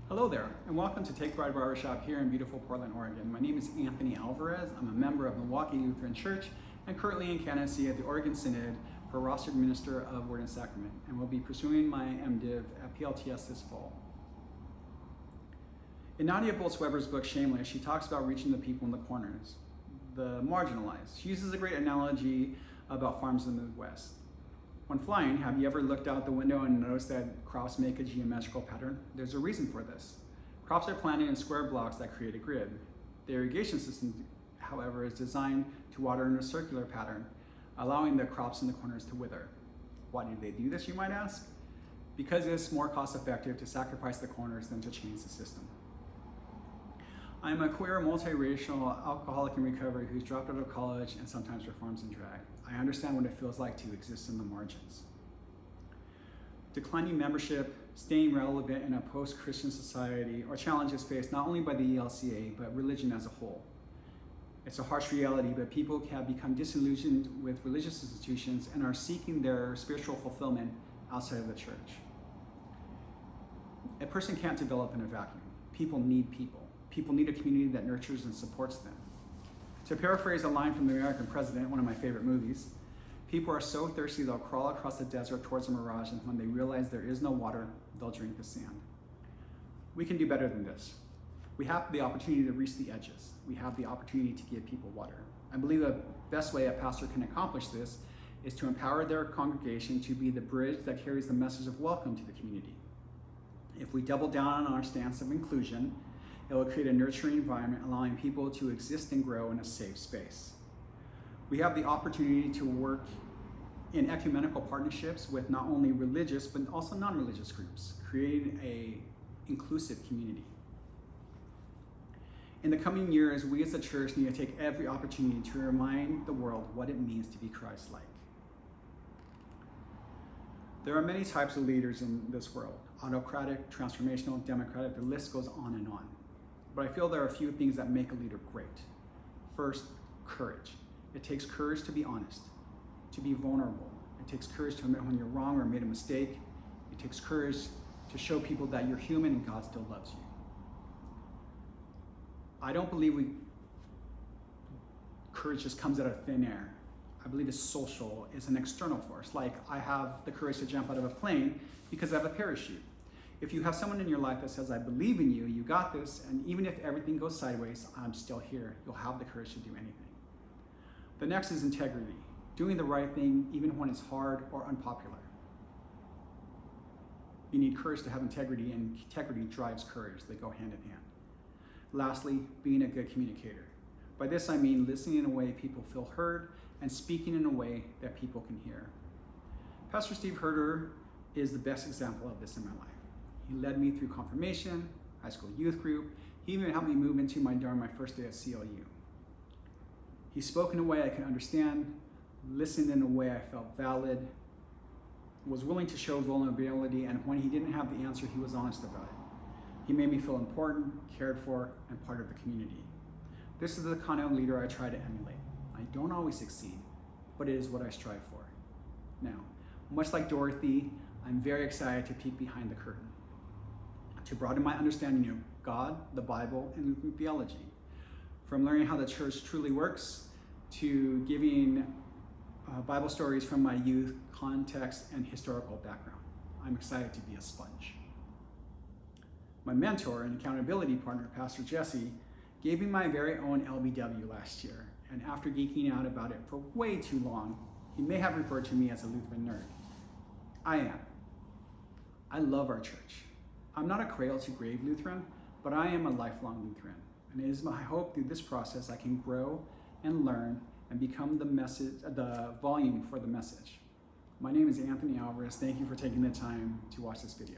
Hello there, and welcome to Take Pride Barbershop here in beautiful Portland, Oregon. My name is Anthony Alvarez. I'm a member of Milwaukee Lutheran Church and currently in candidacy at the Oregon Synod for rostered minister of Word and Sacrament, and will be pursuing my MDiv at PLTS this fall. In Nadia Bolz-Weber's book Shameless, she talks about reaching the people in the corners, the marginalized. She uses a great analogy about farms in the Midwest. When flying, have you ever looked out the window and noticed that crops make a geometrical pattern? There's a reason for this. Crops are planted in square blocks that create a grid. The irrigation system, however, is designed to water in a circular pattern, allowing the crops in the corners to wither. Why do they do this, you might ask? Because it's more cost effective to sacrifice the corners than to change the system. I'm a queer, multiracial alcoholic in recovery who's dropped out of college and sometimes performs in drag. I understand what it feels like to exist in the margins. Declining membership, staying relevant in a post-Christian society are challenges faced not only by the ELCA, but religion as a whole. It's a harsh reality, but people have become disillusioned with religious institutions and are seeking their spiritual fulfillment outside of the church. A person can't develop in a vacuum. People need people. People need a community that nurtures and supports them. To paraphrase a line from The American President, one of my favorite movies, people are so thirsty they'll crawl across the desert towards a mirage, and when they realize there is no water, they'll drink the sand. We can do better than this. We have the opportunity to reach the edges. We have the opportunity to give people water. I believe the best way a pastor can accomplish this is to empower their congregation to be the bridge that carries the message of welcome to the community. If we double down on our stance of inclusion, it will create a nurturing environment, allowing people to exist and grow in a safe space. We have the opportunity to work in ecumenical partnerships with not only religious, but also non-religious groups, creating an inclusive community. In the coming years, we as a church need to take every opportunity to remind the world what it means to be Christ-like. There are many types of leaders in this world: autocratic, transformational, democratic, the list goes on and on. But I feel there are a few things that make a leader great. First, courage. It takes courage to be honest, to be vulnerable. It takes courage to admit when you're wrong or made a mistake. It takes courage to show people that you're human and God still loves you. I don't believe courage just comes out of thin air. I believe it's social, it's an external force. Like, I have the courage to jump out of a plane because I have a parachute. If you have someone in your life that says, I believe in you, you got this, and even if everything goes sideways, I'm still here, you'll have the courage to do anything. The next is integrity, doing the right thing even when it's hard or unpopular. You need courage to have integrity, and integrity drives courage. They go hand in hand. Lastly, being a good communicator. By this I mean listening in a way people feel heard and speaking in a way that people can hear. Pastor Steve Herder is the best example of this in my life. He led me through confirmation, high school youth group. He even helped me move into my dorm my first day at CLU. He spoke in a way I could understand, listened in a way I felt valid, was willing to show vulnerability, and when he didn't have the answer, he was honest about it. He made me feel important, cared for, and part of the community. This is the kind of leader I try to emulate. I don't always succeed, but it is what I strive for. Now, much like Dorothy, I'm very excited to peek behind the curtain, to broaden my understanding of God, the Bible, and Lutheran theology. From learning how the church truly works, to giving Bible stories from my youth, context, and historical background. I'm excited to be a sponge. My mentor and accountability partner, Pastor Jesse, gave me my very own LBW last year, and after geeking out about it for way too long, he may have referred to me as a Lutheran nerd. I am. I love our church. I'm not a cradle-to-grave Lutheran, but I am a lifelong Lutheran. And it is my hope through this process I can grow and learn and become the volume for the message. My name is Anthony Alvarez. Thank you for taking the time to watch this video.